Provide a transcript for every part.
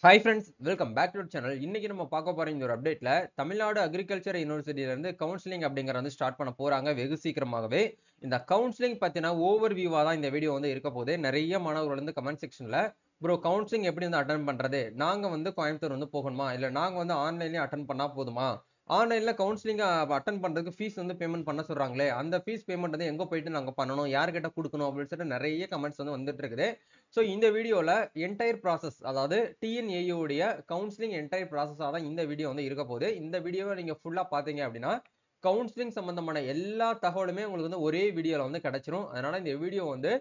Hi friends, welcome back to channel. இன்னைக்கு நம்ம பார்க்க போற இந்த ஒரு அப்டேட்ல தமிழ்நாடு அக்ரிகல்ச்சர் யூனிவர்சிட்டியில இருந்து கவுன்சிலிங் அப்படிங்கறது வந்து ஸ்டார்ட் பண்ண போறாங்க வெகு சீக்கிரமாகவே. இந்த கவுன்சிலிங் பத்தின ஓவர் வியூவா தான் இந்த வீடியோ வந்து இருக்க போகுது. நிறைய மாணவர்கள் வந்து கமெண்ட் செக்ஷன்ல ப்ரோ கவுன்சிலிங் எப்படி வந்து அட்டெண்ட் பண்றது, நாங்க வந்து கோயம்புத்தூர் வந்து போகணுமா, இல்ல நாங்க வந்து ஆன்லைன்லயே அட்டெண்ட் பண்ணா போதுமா, ஆன்லைன்ல கவுன்சிலிங் அட்டெண்ட் பண்றதுக்கு ஃபீஸ் வந்து பேமெண்ட் பண்ண சொல்றாங்களே, அந்த ஃபீஸ் பேமெண்ட் வந்து எங்க போயிட்டு நாங்க பண்ணணும், யார்கிட்ட கொடுக்கணும் அப்படின்னு சொல்லிட்டு நிறைய கமெண்ட்ஸ் வந்து வந்துட்டு இருக்குது. ஸோ இந்த வீடியோல என்டையர் ப்ராசஸ், அதாவது டிஎன்ஏயு உடைய கவுன்சிலிங் என்டையர் ப்ராசஸாக தான் இந்த வீடியோ வந்து இருக்க போகுது. இந்த வீடியோவை நீங்க ஃபுல்லா பாத்தீங்க அப்படின்னா கவுன்சிலிங் சம்பந்தமான எல்லா தகவலுமே உங்களுக்கு வந்து ஒரே வீடியோல வந்து கிடைச்சிரும். அதனால இந்த வீடியோ வந்து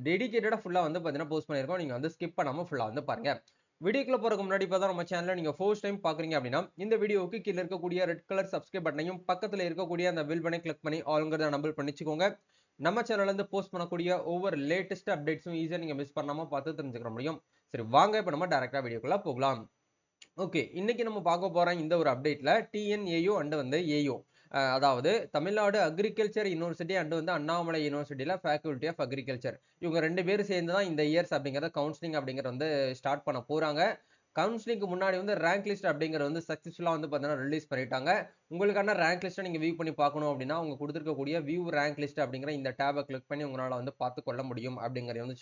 டெடிகேட்டடா ஃபுல்லா வந்து பாத்தீங்கன்னா போஸ்ட் பண்ணிருக்கோம். நீங்க வந்து ஸ்கிப் பண்ணாம ஃபுல்லா வந்து பாருங்க. வீடியோக்குள்ள போறதுக்கு முன்னாடி இப்பதான் நம்ம சேனலை நீங்க ஃபர்ஸ்ட் டைம் பாக்குறீங்க அப்படின்னா இந்த வீடியோவுக்கு கீழே இருக்கக்கூடிய ரெட் கலர் சப்ஸ்கிரைப் பட்டனையும் பக்கத்துல இருக்கக்கூடிய அந்த பெல் பட்டனை கிளிக் பண்ணி ஆல்ங்கிறத நம்பர் பண்ணிச்சுக்கோங்க. நம்ம சேனல்ல இருந்து போஸ்ட் பண்ணக்கூடிய ஒவ்வொரு லேட்டஸ்ட் அப்டேட்ஸும் ஈஸியா நீங்க மிஸ் பண்ணாம பார்த்து தெரிஞ்சுக்க முடியும். சரி, வாங்க இப்ப நம்ம டைரக்டா வீடியோக்குள்ள போகலாம். ஓகே, இன்னைக்கு நம்ம பார்க்க போற இந்த ஒரு அப்டேட்ல டிஎன்ஏயு அண்ட் வந்து ஏயு, அதாவது தமிழ்நாடு அக்ரிகல்ச்சர் யூனிவர்சிட்டி அண்ட் வந்து அண்ணாமலை யூனிவர்சிட்டியில ஃபேக்கல்டி ஆஃப் அக்ரிகல்ச்சர், இவங்க ரெண்டு பேரும் சேர்ந்து தான் இந்த இயர்ஸ் அப்படிங்கறத கவுன்சிலிங் அப்படிங்கறது வந்து ஸ்டார்ட் பண்ண போறாங்க. கவுன்சிலிங்க்கு முன்னாடி வந்து ரேங்க் லிஸ்ட் அப்படிங்கறது வந்து சக்சஸ்ஃபுல்லா வந்து பாத்தீங்கன்னா ரிலீஸ் பண்ணிட்டாங்க. உங்களுக்கான ரேங்க் லிஸ்ட்டை நீங்க வியூ பண்ணி பார்க்கணும் அப்படின்னா அவங்க கொடுத்துருக்கக்கூடிய வியூ ரேங்க் லிஸ்ட் அப்படிங்கிற இந்த டேபை கிளிக் பண்ணி உங்களால வந்து பார்த்து கொள்ள முடியும் அப்படிங்கறத வந்து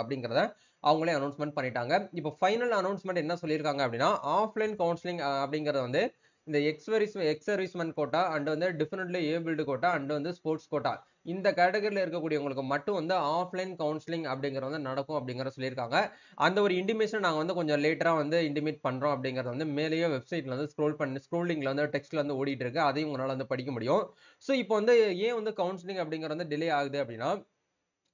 அப்படிங்கறத அவங்களே அனௌன்ஸ்மெண்ட் பண்ணிட்டாங்க. இப்போ ஃபைனல் அனௌன்ஸ்மெண்ட் என்ன சொல்லியிருக்காங்க அப்படின்னா ஆஃப்லைன் கவுன்சிலிங் அப்படிங்கறது வந்து இந்த எக்ஸ் சர்வீஸ்மேன் கோட்டா அண்ட் வந்து டிஃபரெண்ட்லி ஏபிள்டு கோட்டா அண்ட் வந்து ஸ்போர்ட்ஸ் கோட்டா, இந்த கேட்டகரியில் இருக்கக்கூடியவங்களுக்கு மட்டும் வந்து ஆஃப்லைன் கவுன்சிலிங் அப்படிங்கிறது வந்து நடக்கும் அப்படிங்கிற சொல்லியிருக்காங்க. அந்த ஒரு இன்டிமேஷன் நாங்கள் வந்து கொஞ்சம் லேட்டரா வந்து இன்டிமேட் பண்றோம் அப்படிங்கறது வந்து மேலேயே வெப்சைட்ல வந்து ஸ்க்ரோலிங்ல வந்து டெக்ஸ்ட்ல வந்து ஓடிட்டு இருக்கு, அதையும் உங்களால வந்து படிக்க முடியும். ஸோ இப்போ வந்து ஏன் வந்து கவுன்சிலிங் அப்படிங்கிறது வந்து டிலே ஆகுது அப்படின்னா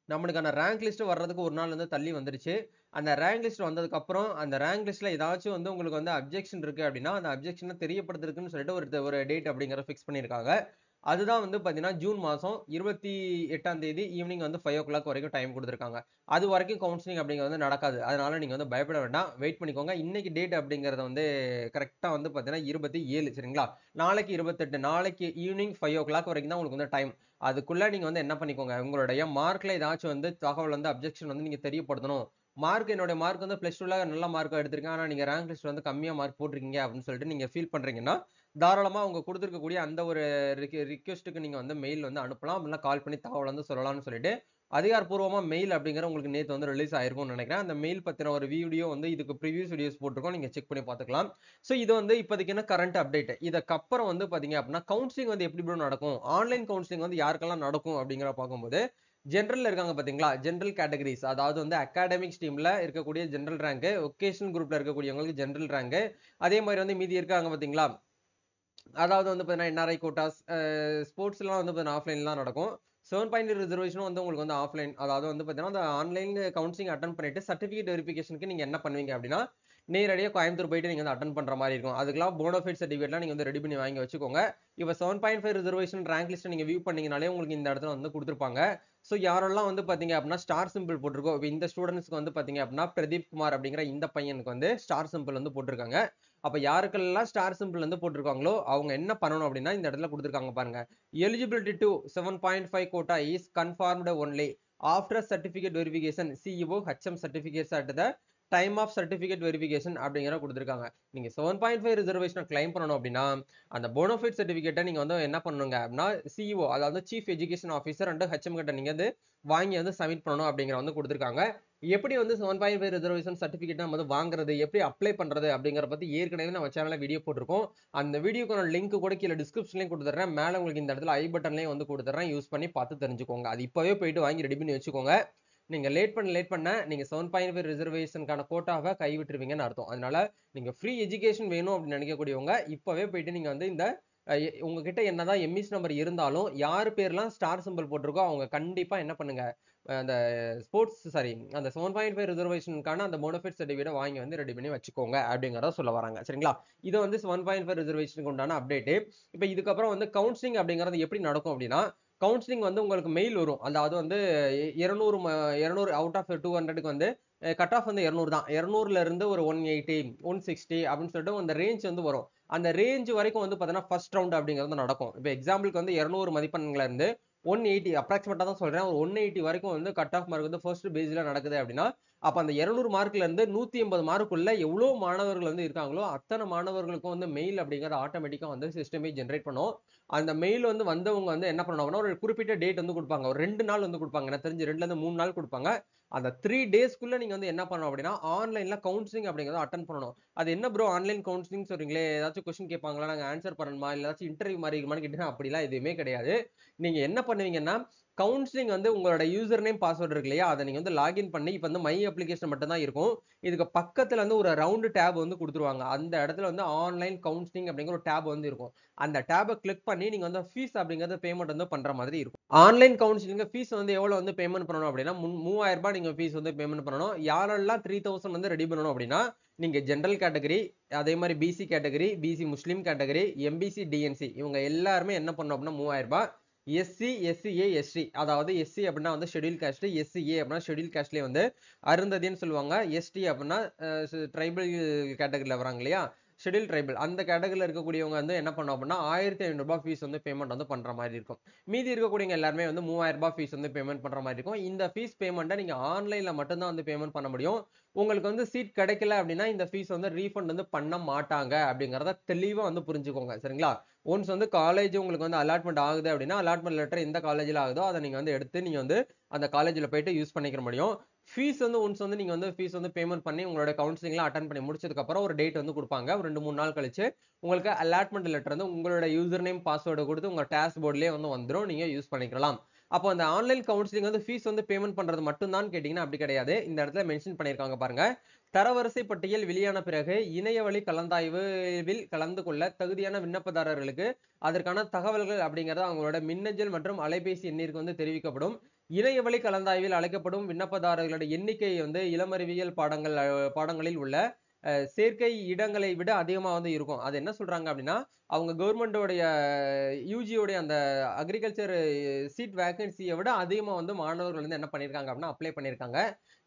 நம்மளுக்கான ரேங்க் லிஸ்ட் வர்றதுக்கு ஒரு நாள் வந்து தள்ளி வந்துருச்சு. அந்த ரேங்க் லிஸ்ட் வந்ததுக்கு அப்புறம் அந்த ரேங்க் லிஸ்ட்ல ஏதாச்சும் வந்து உங்களுக்கு வந்து அப்ஜெக்ஷன் இருக்கு அப்படின்னா அந்த அப்ஜெக்ஷனை தெரியப்படுத்துறதுக்குன்னு சொல்லிட்டு ஒரு டேட் அப்படிங்கறத ஃபிக்ஸ் பண்ணியிருக்காங்க. அதுதான் வந்து பாத்தீங்கன்னா ஜூன் மாசம் 28ஆம் தேதி ஈவினிங் வந்து 5 o'clock வரைக்கும் டைம் கொடுத்துருக்காங்க. அது வரைக்கும் கவுன்சிலிங் அப்படிங்கிறது வந்து நடக்காது. அதனால நீங்க வந்து பயப்பட வேண்டாம், வெயிட் பண்ணிக்கோங்க. இன்னைக்கு டேட் அப்படிங்கறது வந்து கரெக்டா வந்து பாத்தீங்கன்னா 27, சரிங்களா? நாளைக்கு 28, நாளைக்கு ஈவினிங் 5 o'clock வரைக்கும் தான் உங்களுக்கு வந்து டைம். அதுக்குள்ள நீங்க வந்து என்ன பண்ணிக்கோங்க, உங்களுடைய மார்க்ல ஏதாச்சும் வந்து தகவல் வந்து அப்ஜெக்ஷன் வந்து நீங்க தெரியப்படுத்தணும். என்னுடைய மார்க் வந்து பிளஸ் டூல நல்ல மார்க் எடுத்திருக்கேன், ஆனா நீங்க ரேங்க் லிஸ்ட் வந்து கம்மியா மார்க் போட்டிருக்கீங்க அப்படின்னு சொல்லிட்டு நீங்க ஃபீல் பண்றீங்கன்னா தாராளமா அவங்க கொடுத்திருக்கக்கூடிய அந்த ஒரு ரிக்வெஸ்ட்டுக்கு நீங்க வந்து மெயில் வந்து அனுப்பலாம், இல்ல கால் பண்ணி தகவல் வந்து சொல்லலாம்னு சொல்லிட்டு அதிகாரப்பூர்வமா மெயில் அப்படிங்கிற உங்களுக்கு நேத்து வந்து ரிலீஸ் ஆயிருக்கும்னு நினைக்கிறேன். அந்த மெயில் பத்தின ஒரு வீடியோ வந்து இதுக்கு ப்ரீவியஸ் வீடியோஸ் போட்டிருக்கோம், நீங்க செக் பண்ணி பார்த்துக்கலாம். ஸோ இது வந்து இப்போதைக்கு என்ன கரண்ட் அப்டேட். இதுக்கப்புறம் வந்து பாத்தீங்க அப்படின்னா கவுன்சிலிங் வந்து எப்படி ப்ரோ நடக்கும், ஆன்லைன் கவுன்சிலிங் வந்து யாருக்கெல்லாம் நடக்கும் அப்படிங்கிற பார்க்கும்போது ஜென்ரல் இருக்காங்க பாத்தீங்களா, ஜென்ரல் கேட்டகரிஸ், அதாவது வந்து அகாடமிக் ஸ்ட்ரீம்ல இருக்கக்கூடிய ஜென்ரல் ரேங்க், ஒகேஷனல் குரூப்ல இருக்கக்கூடியவங்களுக்கு ஜென்ரல் ரேங்க், அதே மாதிரி வந்து மீதி இருக்காங்க பாத்தீங்களா, அதாவது வந்து பாத்தீங்கன்னா என்ஆர்ஐ கோட்டாஸ், ஸ்போர்ட்ஸ் எல்லாம் வந்து பாத்தீங்கன்னா ஆஃப்லைன்லாம் நடக்கும். 7 ரிசர்வேஷனும் வந்து உங்களுக்கு வந்து ஆஃப்லைன், அதாவது வந்து பாத்தீங்கன்னா அந்த ஆன்லைன் கவுன்சிலிங் அட்டன் பண்ணிட்டு சர்டிபிகேட் வெரிஃபிகேஷனுக்கு நீங்க என்ன பண்ணுவீங்க அப்படின்னா நேரடியாக கோயம்புத்தூர் போயிட்டு நீங்க வந்து அட்டன் பண்ற மாதிரி இருக்கும். அதுக்கெல்லாம் போனோஃபைட் சர்டிஃபிகேட்லாம் நீங்க வந்து ரெடி பண்ணி வாங்கி வச்சுக்கோங்க. இப்போ 7.5 ரிசர்வேஷன் ரேங்க் லிஸ்ட் நீங்க வியூ பண்ணீங்கனாலே உங்களுக்கு இந்த இடத்துல வந்து கொடுத்துருப்பாங்க. ஸோ யாரெல்லாம் வந்து பாத்தீங்க அப்படின்னா ஸ்டார் சிம்பிள் போட்டிருக்கோம், இப்போ இந்த ஸ்டூடெண்ட்ஸ்க்கு வந்து பாத்தீங்க அப்படின்னா பிரதீப் குமார் அப்படிங்கிற இந்த பையனுக்கு வந்து ஸ்டார் சிம்பிள் வந்து போட்டிருக்காங்க. அப்ப யாருக்கெல்லாம் ஸ்டார் சிம்பிள் வந்து போட்டிருக்காங்களோ அவங்க என்ன பண்ணணும் அப்படின்னா இந்த இடத்துல கொடுத்துருக்காங்க பாருங்க, eligibility to 7.5 quota is confirmed only after certificate verification CEO HM certificates at the time of certificate verification அப்படிங்கிற கொடுத்துருக்காங்க. நீங்க 7.5 ரிசர்வேஷன் கிளைம் பண்ணணும் அப்படின்னா அந்த போனோஃபைட் சர்டிபிகேட்டை நீங்க வந்து என்ன பண்ணுங்க அப்படின்னா சிஇஓ, அதாவது chief education officer and HM கிட்ட நீங்க வந்து வாங்கி வந்து சப்மிட் பண்ணணும் அப்படிங்கிற வந்து கொடுத்துருக்காங்க. எப்படி வந்து 7.5 ரிசர்வேஷன் சர்டிபிகேட் நம்ம வந்து வாங்குறது, எப்படி அப்ளை பண்றது அப்படிங்கிற பத்தி ஏற்கனவே நம்ம சேனல்ல வீடியோ போட்டிருக்கோம். அந்த வீடியோக்கான லிங்க் கூட கீழே டிஸ்கிரிப்ஷன்லயும் கொடுத்துறேன், மேல உங்களுக்கு இந்த இடத்துல ஐ பட்டன்லயும் வந்து கொடுத்துறேன், யூஸ் பண்ணி பார்த்து தெரிஞ்சுக்கோங்க. அது இப்பவே போயிட்டு வாங்கி ரெடி பண்ணி வச்சுக்கோங்க. நீங்க லேட் பண்ண நீங்க 7.5 ரிசர்வேஷனுக்கான கோட்டாவை கைவிட்டுருவீங்கன்னு அர்த்தம். அதனால நீங்க ஃப்ரீ எஜுகேஷன் வேணும் அப்படின்னு நினைக்கக்கூடியவங்க இப்பவே போயிட்டு நீங்க வந்து இந்த உங்ககிட்ட என்னதான் எம்இஸ் நம்பர் இருந்தாலும் யார் பேர்லாம் ஸ்டார் சிம்பிள் போட்டிருக்கோ அவங்க கண்டிப்பா என்ன பண்ணுங்க, அந்த அந்த 7.5 ரிசர்வேஷனுக்கான அந்த போனஃபைட் சர்டிஃபிகேட் வாங்கி வந்து ரெடி பண்ணி வச்சுக்கோங்க அப்படிங்கறத சொல்ல வராங்க, சரிங்களா? இது வந்து 7.5 ரிசர்வேஷனுக்கு உண்டான அப்டேட். இப்போ இதுக்கப்புறம் வந்து கவுன்சிலிங் அப்படிங்கிறது எப்படி நடக்கும் அப்படின்னா கவுன்சிலிங் வந்து உங்களுக்கு மெயில் வரும். அதாவது வந்து 200 அவுட் ஆஃப் 200க்கு வந்து கட் ஆஃப் வந்து 200 தான். 200ல இருந்து ஒரு 180 160 அப்படின்னு சொல்லிட்டு அந்த ரேஞ்ச் வந்து வரும். அந்த ரேஞ்ச் வரைக்கும் வந்து பாத்தீங்கன்னா ஃபர்ஸ்ட் ரவுண்ட் அப்படிங்கிறது நடக்கும். இப்போ எக்ஸாம்பிளுக்கு வந்து 200 மதிப்பெண்ல இருந்து 180 அப்ராக்சிமேட்டா தான் சொல்றேன், ஒரு 180 வரைக்கும் வந்து கட் ஆஃப் மார்க் வந்து ஃபர்ஸ்ட் பேஜ்ல நடக்குது அப்படின்னா அப்ப அந்த 200 மார்க்ல இருந்து 180 மார்க்குள்ள எவ்வளவு மாணவர்கள் வந்து இருக்காங்களோ அத்தனை மாணவர்களுக்கும் வந்து மெயில் அப்படிங்கறது ஆட்டோமேட்டிக்கா வந்து சிஸ்டமே ஜெனரேட் பண்ணும். அந்த மெயில் வந்து வந்தவங்க வந்து என்ன பண்ணுவாங்கன்னா ஒரு குறிப்பிட்ட டேட் வந்து கொடுப்பாங்க. ஒரு 2 நாள் வந்து கொடுப்பாங்க. எனக்கு தெரிஞ்சு 2ல இருந்து 3 நாள் கொடுப்பாங்க. அந்த 3 டேஸ்க்குள்ள நீங்க வந்து என்ன பண்ணணும் அப்படின்னா ஆன்லைன்ல கவுன்சிலிங் அப்படிங்கறத அட்டெண்ட் பண்ணணும். அது என்ன ப்ரோ ஆன்லைன் கவுன்சிலிங் சொல்றீங்களே, ஏதாச்சும் கொஸ்டின் கேட்பாங்களா, நாங்க ஆன்சர் பண்ணணுமா, இல்ல ஏதாச்சும் இன்டர்வியூ மாதிரி இருக்குமான்னு கேட்டீங்கன்னா அப்படிலாம் எதுவுமே கிடையாது. நீங்க என்ன பண்ணுவீங்கன்னா கவுன்சிலிங் வந்து உங்களோட யூசர் நேம் பாஸ்வேர்டு இருக்கு இல்லையா, அதை நீங்க வந்து லாகின் பண்ணி இப்ப வந்து மை அப்ளிகேஷன் மட்டும் தான் இருக்கும். இதுக்கு பக்கத்துல வந்து ஒரு ரவுண்ட் டேப் வந்து கொடுத்துருவாங்க. அந்த இடத்துல வந்து ஆன்லைன் கவுன்சிலிங் அப்படிங்கிற ஒரு டேப் வந்து இருக்கும். அந்த டேபை கிளிக் பண்ணி நீங்க வந்து ஃபீஸ் அப்படிங்கறது பேமெண்ட் வந்து பண்ற மாதிரி இருக்கும். ஆன்லைன் கவுன்சிலிங் ஃபீஸ் வந்து எவ்வளவு வந்து பேமெண்ட் பண்ணணும் அப்படின்னா 3000 ரூபாய் நீங்க ஃபீஸ் வந்து பேமெண்ட் பண்ணணும். யாரெல்லாம் 3000 வந்து ரெடி பண்ணணும் அப்படின்னா நீங்க ஜெனரல் கேட்டகரி, அதே மாதிரி பிசி கேட்டகரி, பிசி முஸ்லீம் கேட்டகரி, எம்பிசி டிஎன்சி இவங்க எல்லாருமே என்ன பண்ணணும் அப்படின்னா 3000 ரூபாய். எஸ்சி எஸ்சிஏ எஸ்டி, அதாவது எஸ்சி அப்படின்னா வந்து ஷெட்யூல் காஸ்ட், எஸ்சிஏ அப்படின்னா ஷெட்யூல் காஸ்ட்லயே வந்து அருந்ததின்னு சொல்லுவாங்க. எஸ்டி அப்படின்னா ட்ரைபல் கேட்டகரியில வராங்க இல்லையா, ஷெட்யூல் ட்ரைபல் அந்த கேட்டகரியில் இருக்கக்கூடியவங்க வந்து என்ன பண்ணோம் அப்படின்னா 1500 ரூபாய் ஃபீஸ் வந்து பேமெண்ட் வந்து பண்ற மாதிரி இருக்கும். மீதி இருக்கக்கூடியவங்க எல்லாருமே வந்து 3000 ரூபாய் ஃபீஸ் வந்து பேமெண்ட் பண்ற மாதிரி இருக்கும். இந்த ஃபீஸ் பேமெண்ட்டை நீங்க ஆன்லைன்ல மட்டும்தான் வந்து பேமெண்ட் பண்ண முடியும். உங்களுக்கு வந்து சீட் கிடைக்கல அப்படின்னா இந்த ஃபீஸ் வந்து ரீஃபண்ட் வந்து பண்ண மாட்டாங்க அப்படிங்கறத தெளிவா வந்து புரிஞ்சுக்கோங்க. சரிங்களா? ஒன்ஸ் வந்து காலேஜ் உங்களுக்கு வந்து அலாட்மெண்ட் ஆகுது அப்படின்னா அலாட்மெண்ட் லெட்டர் எந்த காலேஜ்ல ஆகுதோ அதை நீங்க வந்து எடுத்து நீங்க வந்து அந்த காலேஜ்ல போயிட்டு யூஸ் பண்ணிக்க முடியும். ஃபீஸ் வந்து ஒன்ஸ் வந்து நீங்க வந்து ஃபீஸ் வந்து பேமெண்ட் பண்ணி உங்களோட கவுன்சிலிங்ல அட்டன் பண்ணி முடிச்சதுக்கு அப்புறம் ஒரு டேட் வந்து கொடுப்பாங்க. ஒரு 2-3 நாள் கழிச்சு உங்களுக்கு அலாட்மெண்ட் லெட்டர் வந்து உங்களோட யூசர் நேம் பாஸ்வேர்டு கொடுத்து உங்க டாஸ் போர்ட்லயே வந்து வந்துரும். நீங்க யூஸ் பண்ணிக்கலாம். அப்போ அந்த ஆன்லைன் கவுன்சிலிங் வந்து ஃபீஸ் வந்து பேமெண்ட் பண்றது மட்டும் தான் கேட்டீங்கன்னா அப்படி கிடையாது. இந்த இடத்துல மென்ஷன் பண்ணிருக்காங்க பாருங்க. தரவரிசை பட்டியல் வெளியான பிறகு இணையவழி கலந்தாய்வில் கலந்து கொள்ள தகுதியான விண்ணப்பதாரர்களுக்கு அதற்கான தகவல்கள் அப்படிங்கறது அவங்களோட மின்னஞ்சல் மற்றும் அலைபேசி எண்ணிற்கு வந்து தெரிவிக்கப்படும். இணையவழி கலந்தாய்வில் அழைக்கப்படும் விண்ணப்பதாரர்களுடைய எண்ணிக்கை வந்து இளமறிவியல் பாடங்களில் உள்ள சேர்க்கை இடங்களை விட அதிகமா வந்து இருக்கும். அது என்ன சொல்றாங்க அப்படின்னா அவங்க கவர்மெண்டோடைய யூஜியோடைய அந்த அக்ரிகல்ச்சர் சீட் வேகன்சியை விட அதிகமா வந்து மாணவர்கள் வந்து என்ன பண்ணிருக்காங்க அப்படின்னா அப்ளை பண்ணிருக்காங்க.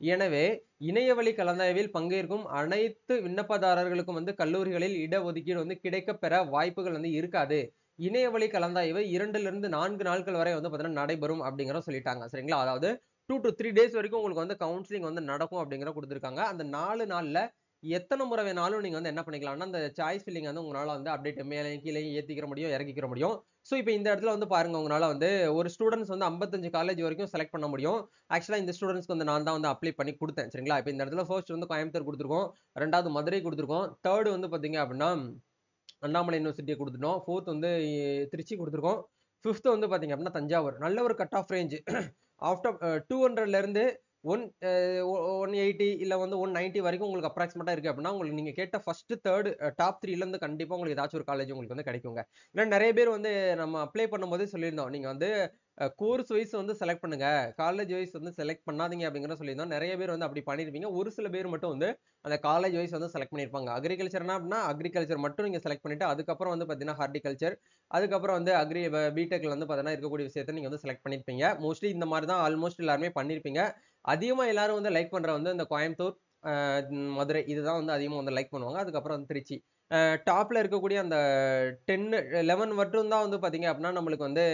எனவே இணையவழி கலந்தாய்வில் பங்கேற்கும் அனைத்து விண்ணப்பதாரர்களுக்கும் வந்து கல்லூரிகளில் இடஒதுக்கீடு வந்து கிடைக்க பெற வாய்ப்புகள் வந்து இருக்காது. இணையவழி கலந்தாய்வு 2லிருந்து 4 நாட்கள் வரை வந்து பாத்தீங்கன்னா நடைபெறும் அப்படிங்கிற சொல்லிட்டாங்க. சரிங்களா? அதாவது 2 to 3 டேஸ் வரைக்கும் உங்களுக்கு வந்து கவுன்சிலிங் வந்து நடக்கும் அப்படிங்கிற கொடுத்திருக்காங்க. அந்த 4 நாள்ல எத்தனை முறை வேணாலும் நீங்க வந்து என்ன பண்ணிக்கலாம்னா அந்த சாய்ஸ் ஃபில்லிங் வந்து உங்களால வந்து அப்டேட் மேலே கீழே ஏத்திக்கிற முடியும், இறக்கிக்கிற முடியும். சோ இப்போ இந்த இடத்துல வந்து பாருங்க, உங்களால வந்து ஒரு ஸ்டூடெண்ட்ஸ் வந்து 55 காலேஜ் வரைக்கும் செலக்ட் பண்ண முடியும். ஆக்சுவலா இந்த ஸ்டூடெண்ட்ஸ்க்கு வந்து நான் தான் வந்து அப்ளை பண்ணி கொடுத்தேன். சரிங்களா? இப்போ இந்த இடத்துல ஃபர்ஸ்ட் வந்து கோயம்புத்தூர் கொடுத்துருக்கோம், 2வது மதுரை கொடுத்துருக்கோம், 3rd வந்து பாத்தீங்க அப்படின்னா அண்ணாமலை யூனிவர்சிட்டியை கொடுத்துட்டோம், 4th வந்து திருச்சி கொடுத்துருக்கோம், 5th வந்து பாத்தீங்க அப்படின்னா தஞ்சாவூர். நல்ல ஒரு கட் ஆஃப் ரேஞ்ச் ஆஃப்டர் 200ல இருந்து 180 இல்ல வந்து 190 வரைக்கும் உங்களுக்கு அப்ராக்சிமேட்டா இருக்கு அப்படின்னா உங்களுக்கு நீங்க கேட்ட ஃபர்ஸ்ட் 3rd டாப் 3ல இருந்து கண்டிப்பா உங்களுக்கு ஏதாச்சும் ஒரு காலேஜ் உங்களுக்கு வந்து கிடைக்குங்க. ஏன்னா நிறைய பேர் வந்து நம்ம அப்ளை பண்ணும்போதே சொல்லியிருந்தோம், நீங்க வந்து கோர்ஸ் வைஸ் வந்து செலக்ட் பண்ணுங்க, காலேஜ் வைஸ் வந்து செலக்ட் பண்ணாதீங்க அப்படிங்கறத சொல்லியிருந்தோம். நிறைய பேர் வந்து அப்படி பண்ணிருப்பீங்க. ஒரு சில பேர் மட்டும் வந்து அந்த காலேஜ் வைஸ் வந்து செலக்ட் பண்ணிருப்பாங்க. அக்ரிகல்ச்சர்னா அப்படின்னா அக்ரிகல்ச்சர் மட்டும் நீங்க செலக்ட் பண்ணிட்டு அதுக்கப்புறம் வந்து பாத்தீங்கன்னா ஹார்டிகல்ச்சர், அதுக்கப்புறம் வந்து பிடெக்ல வந்து பாத்தீங்கன்னா இருக்கக்கூடிய விஷயத்தை நீங்க வந்து செலக்ட் பண்ணிருப்பீங்க. மோஸ்ட்லி இந்த மாதிரி தான் ஆல்மோஸ்ட் எல்லாருமே பண்ணிருப்பீங்க. அதிகமா எல்லாரும் வந்து லைக் பண்ற வந்து இந்த கோயம்புத்தூர், மதுரை இதுதான் வந்து அதிகமா வந்து லைக் பண்ணுவாங்க. அதுக்கப்புறம் வந்து திருச்சி. டாப்ல இருக்கக்கூடிய அந்த 10 11 மட்டும் தான் வந்து பாத்தீங்க அப்படின்னா நம்மளுக்கு வந்து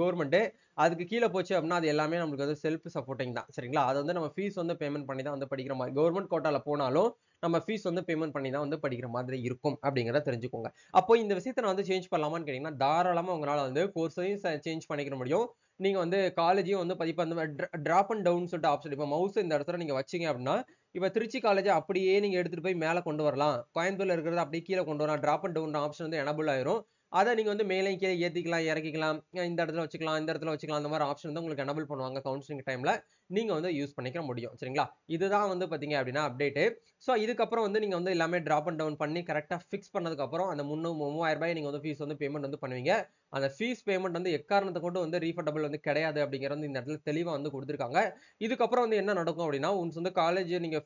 கவர்மெண்ட். அதுக்கு கீழே போச்சு அப்படின்னா அது எல்லாமே நம்மளுக்கு வந்து செல்ஃப் சப்போர்ட்டிங் தான். சரிங்களா? அது வந்து நம்ம ஃபீஸ் வந்து பேமெண்ட் பண்ணி தான் வந்து படிக்கிற மாதிரி. கவர்மெண்ட் கோட்டால போனாலும் நம்ம ஃபீஸ் வந்து பேமெண்ட் பண்ணி தான் வந்து படிக்கிற மாதிரி இருக்கும் அப்படிங்கறத தெரிஞ்சுக்கோங்க. அப்போ இந்த விஷயத்தை நான் வந்து சேஞ்ச் பண்ணலாமான்னு கேட்டீங்கன்னா தாராளமா உங்களால வந்து கோர்ஸையும் சேஞ்ச் பண்ணிக்க முடியும். நீங்க வந்து காலேஜையும் வந்து பதிப்பா அந்த டிராப் அண்ட் டவுன் சொல்லிட்டு ஆப்ஷன், இப்போ மவுஸ் இந்த இடத்துல நீங்க வச்சீங்க அப்படின்னா இப்ப திருச்சி காலேஜ் அப்படியே நீங்க எடுத்துட்டு போய் மேல கொண்டு வரலாம், கோயம்புத்தூர்ல இருக்கிறது அப்படியே கீழே கொண்டு வரலாம். டிராப் அண்ட் டவுன் ஆப்ஷன் வந்து எனபிள் ஆயிரும். அதை நீங்க வந்து மேலே கீழே ஏத்திக்கலாம், இறக்கிக்கலாம், இந்த இடத்துல வச்சுக்கலாம், இந்த இடத்துல வச்சுக்கலாம். அந்த மாதிரி ஆப்ஷன் வந்து உங்களுக்கு எனபிள் பண்ணுவாங்க. கவுன்சிலிங் டைம்ல நீங்க வந்து யூஸ் பண்ணிக்க முடியும். சரிங்களா? இதுதான் வந்து பாத்தீங்க அப்படின்னா அப்டேட். சோ இதுக்கப்புறம் வந்து நீங்க வந்து எல்லாமே டிராப் அண்ட் டவுன் பண்ணி கரெக்டா ஃபிக்ஸ் பண்ணதுக்கு அப்புறம் அந்த 3000 ரூபாய் நீங்க வந்து ஃபீஸ் வந்து பேமெண்ட் வந்து பண்ணுவீங்க. அந்த ஃபீஸ் பேமெண்ட் வந்து எக்காரணத்தை கொண்டு வந்து ரீஃபண்டபிள் வந்து கிடையாது அப்படிங்கிறது இந்த இடத்துல தெளிவா வந்து கொடுத்திருக்காங்க. இதுக்கப்புறம் வந்து என்ன நடக்கும் அப்படின்னா ஒன்ஸ் வந்து காலேஜ் நீங்க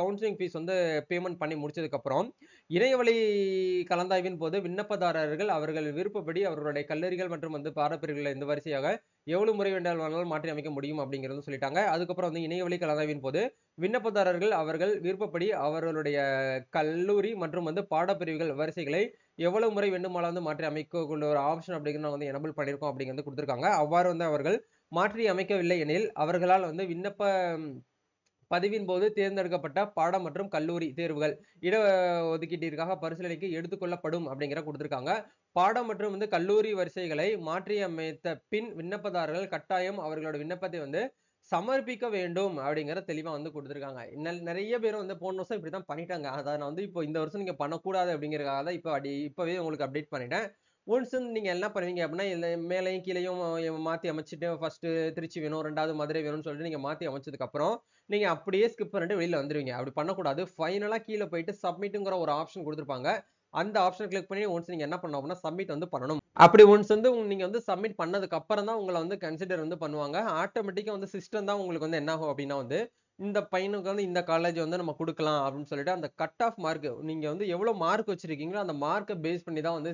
கவுன்சிலிங் ஃபீஸ் வந்து பேமெண்ட் பண்ணி முடிச்சதுக்கு அப்புறம் இணையவழி கலந்தாய்வின் போது விண்ணப்பதாரர்கள் அவர்கள் விருப்பப்படி அவர்களுடைய கல்லூரிகள் மற்றும் வந்து பாடப்பிரிவுகளை இந்த வரிசையாக எவ்வளவு முறை வேண்டாலும் மாற்றி அமைக்க முடியும் அப்படிங்கறது சொல்லிட்டாங்க. அதுக்கப்புறம் வந்து இணையவழி கலந்தாய்வின் போது விண்ணப்பதாரர்கள் அவர்கள் விருப்பப்படி அவர்களுடைய கல்லூரி மற்றும் வந்து பாடப்பிரிவுகள் வரிசைகளை எவ்வளவு முறை வேண்டுமானாலும் வந்து மாற்றி அமைக்க கொண்ட ஒரு ஆப்ஷன் அப்படிங்கிறது வந்து எனபிள் பண்ணிருக்கோம் அப்படிங்கிறது கொடுத்திருக்காங்க. அவ்வாறு வந்து அவர்கள் மாற்றி அமைக்கவில்லை எனில் அவர்களால் வந்து விண்ணப்ப பதிவின் போது தேர்ந்தெடுக்கப்பட்ட பாடம் மற்றும் கல்லூரி தேர்வுகள் இட ஒதுக்கீட்டிற்காக பரிசீலனைக்கு எடுத்துக்கொள்ளப்படும் அப்படிங்கிற கொடுத்திருக்காங்க. பாடம் மற்றும் கல்லூரி வரிசைகளை மாற்றியமைத்த பின் விண்ணப்பதாரர்கள் கட்டாயம் அவர்களோட விண்ணப்பத்தை சமர்ப்பிக்க வேண்டும் அப்படிங்கிற தெளிவா கொடுத்திருக்காங்க. நிறைய பேர் போன வருஷம் இப்படித்தான் பண்ணிட்டாங்க. அத நான் இப்போ இந்த வருஷம் நீங்க பண்ணக்கூடாது அப்படிங்கறதுக்காக தான் இப்பவே உங்களுக்கு அப்டேட் பண்ணிட்டேன். ஒன்ஸ் நீங்க என்ன பண்ணுவீங்க அப்படின்னா, மேலையும் கீழையும் மாத்தி அமைச்சுட்டு ஃபர்ஸ்ட் திருச்சி வேணும், 2வது மதுரை வேணும்னு சொல்லிட்டு நீங்க மாத்தி அமைச்சதுக்கு அப்புறம் நீங்க அப்படியே ஸ்கிப் பண்ணிட்டு வெளியில வந்துருவீங்க. அப்படி பண்ணக்கூடாது. ஃபைனலா கீழ போயிட்டு சப்மிட்ங்கிற ஒரு ஆப்ஷன் கொடுத்திருப்பாங்க. அந்த ஆப்ஷனை கிளிக் பண்ணி ஒன்ஸ் நீங்க என்ன பண்ணணும் அப்படின்னா சப்மிட் பண்ணணும். அப்படி ஒன்ஸ் நீங்க சப்மிட் பண்ணதுக்கு அப்புறம் தான் உங்களை கன்சிடர் பண்ணுவாங்க. ஆட்டோமேட்டிக்கா சிஸ்டம் தான் உங்களுக்கு என்ன ஆகும் அப்படின்னா இந்த பையனுக்கு இந்த காலேஜ் நம்ம கொடுக்கலாம் அப்படின்னு சொல்லிட்டு அந்த கட் ஆஃப் மார்க் நீங்க எவ்வளவு மார்க் வச்சிருக்கீங்களோ அந்த மார்க்கை பேஸ் பண்ணி தான்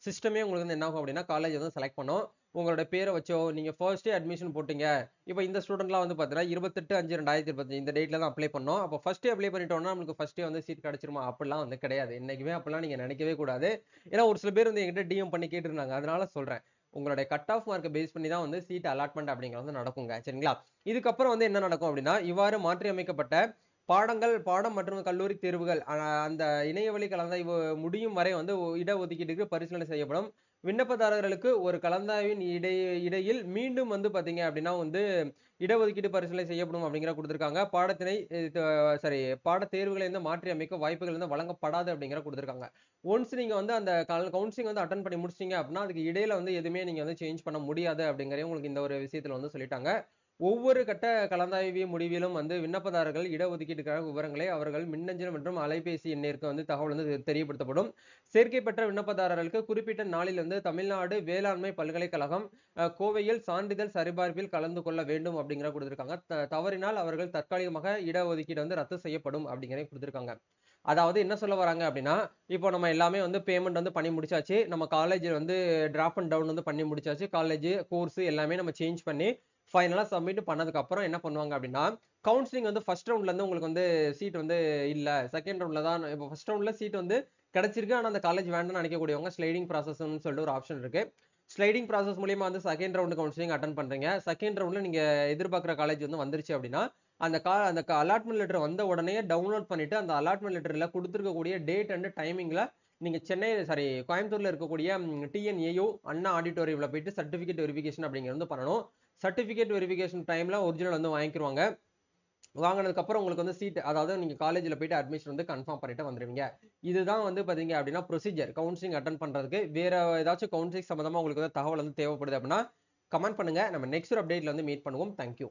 சிஸ்டமே உங்களுக்கு என்ன ஆகும் அப்படின்னா காலேஜ் செலக்ட் பண்ணும். உங்களோட பேரை வச்சோ நீங்க ஃபர்ஸ்டே அட்மிஷன் போட்டீங்க. இப்போ இந்த ஸ்டூடெண்ட்லாம் பாத்தீங்கன்னா 28/5/2025 இந்த டேட்ல தான் அப்ளை பண்ணோம். அப்போ ஃபர்ஸ்டே அப்ளை பண்ணிட்டோம்னா நமக்கு ஃபர்ஸ்டே சீட் கிடைச்சிருமா? அப்படிலாம் கிடையாது. என்னைக்குமே அப்படிலாம் நீங்க நினைக்கவே கூடாது. ஏன்னா ஒரு சில பேர் என்கிட்ட டிஎம் பண்ணி கேட்டிருந்தாங்க. அதனால சொல்றேன். உங்களுடைய கட் ஆஃப் மார்க்கை பேஸ் பண்ணி தான் சீட் அலாட்மெண்ட் அப்படிங்கிறது நடக்குங்க. சரிங்களா? இதுக்கப்புறம் என்ன நடக்கும் அப்படின்னா இவ்வாறு மாற்றி அமைக்கப்பட்ட பாடம் மற்றும் கல்லூரி தேர்வுகள் அந்த இணையவழி கலந்தாய்வு முடியும் வரை இடஒதுக்கீட்டுக்கு பரிசீலனை செய்யப்படும். விண்ணப்பதாரர்களுக்கு ஒரு கலந்தாய்வின் இடையில் மீண்டும் பாத்தீங்க அப்படின்னா இடஒதுக்கீடு பரிசீலனை செய்யப்படும் அப்படிங்கிற கொடுத்திருக்காங்க. பாட தேர்வுகளை மாற்றி அமைக்க வாய்ப்புகள் வழங்கப்படாது அப்படிங்கிற கொடுத்திருக்காங்க. ஒன்ஸ் நீங்க அந்த கவுன்சிலிங் அட்டன் பண்ணி முடிச்சிட்டீங்க அப்படின்னா அதுக்கு இடையில எதுவுமே நீங்க சேஞ்ச் பண்ண முடியாது அப்படிங்கறத உங்களுக்கு இந்த ஒரு விஷயத்துல சொல்லிட்டாங்க. ஒவ்வொரு கட்ட கலந்தாய்வு முடிவிலும் விண்ணப்பதாரர்கள் இடஒதுக்கீட்டுக்கான விவரங்களை அவர்கள் மின்னஞ்சல் மற்றும் அலைபேசி எண்ணிற்கு தகவல் தெரியப்படுத்தப்படும். சேர்க்கை பெற்ற விண்ணப்பதாரர்களுக்கு குறிப்பிட்ட நாளில் தமிழ்நாடு வேளாண்மை பல்கலைக்கழகம் கோவையில் சான்றிதழ் சரிபார்ப்பில் கலந்து கொள்ள வேண்டும் அப்படிங்கிற கொடுத்திருக்காங்க. தவறினால் அவர்கள் தற்காலிகமாக இடஒதுக்கீடு ரத்து செய்யப்படும் அப்படிங்கிற கொடுத்திருக்காங்க. அதாவது என்ன சொல்ல வராங்க அப்படின்னா இப்போ நம்ம எல்லாமே பேமெண்ட் பண்ணி முடிச்சாச்சு. நம்ம காலேஜ் டிராப் அண்ட் டவுன் பண்ணி முடிச்சாச்சு. காலேஜ் கோர்ஸ் எல்லாமே நம்ம சேஞ்ச் பண்ணி ஃபைனலா சப்மிட் பண்ணதுக்கு அப்புறம் என்ன பண்ணுவாங்க அப்படின்னா கவுன்சிலிங் ஃபர்ஸ்ட் ரவுண்ட்ல இருந்து உங்களுக்கு சீட் இல்ல செகண்ட் ரவுண்ட்ல தான். இப்போ ஃபர்ஸ்ட் ரவுண்ட்ல சீட் கிடைச்சிருக்கு. ஆனா அந்த காலேஜ் வேண்டாம்னு நினைக்கக்கூடியவங்க ஸ்லைடிங் ப்ராசஸ்ன்னு சொல்லிட்டு ஒரு ஆப்ஷன் இருக்கு. ஸ்லைடிங் ப்ராசஸ் மூலியமா செகண்ட் ரவுண்ட் கவுன்சிலிங் அட்டன் பண்றீங்க. செகண்ட் ரவுண்ட்ல நீங்க எதிர்பார்க்குற காலேஜ் வந்துருச்சு அப்படின்னா அந்த அலாட்மெண்ட் லெட்டர் வந்த உடனே டவுன்லோட் பண்ணிட்டு அந்த அலாட்மெண்ட் லெட்டர்ல கொடுத்திருக்கக்கூடிய டேட் அண்ட் டைமிங்ல நீங்க கோயம்புத்தூர்ல இருக்கக்கூடிய டிஎன்ஏயு அண்ணா ஆடிட்டோரியம்ல போயிட்டு சர்டிபிகேட் வெரிஃபிகேஷன் அப்படிங்கிறது பண்ணணும். சர்டிபிகேட் வெரிஃபிகேஷன் டைம்ல ஒரிஜினல் வாங்கிக்குவாங்க. வாங்கினதுக்கு அப்புறம் உங்களுக்கு சீட் அதாவது நீங்க காலேஜ்ல போயிட்டு அட்மிஷன் கன்ஃபார்ம் பண்ணிட்டு வந்துருவீங்க. இதுதான் பாத்தீங்க அப்படின்னா ப்ரொசீஜர் கவுன்சிலிங் அட்டன் பண்றதுக்கு. வேற ஏதாச்சும் கவுன்சிலிங் சம்பந்தமா உங்களுக்கு தகவல் தேவைப்படுது அப்படின்னா கமெண்ட் பண்ணுங்க. நம்ம நெக்ஸ்ட் ஒரு அப்டேட்ல மீட் பண்ணுவோம். தேங்க்யூ.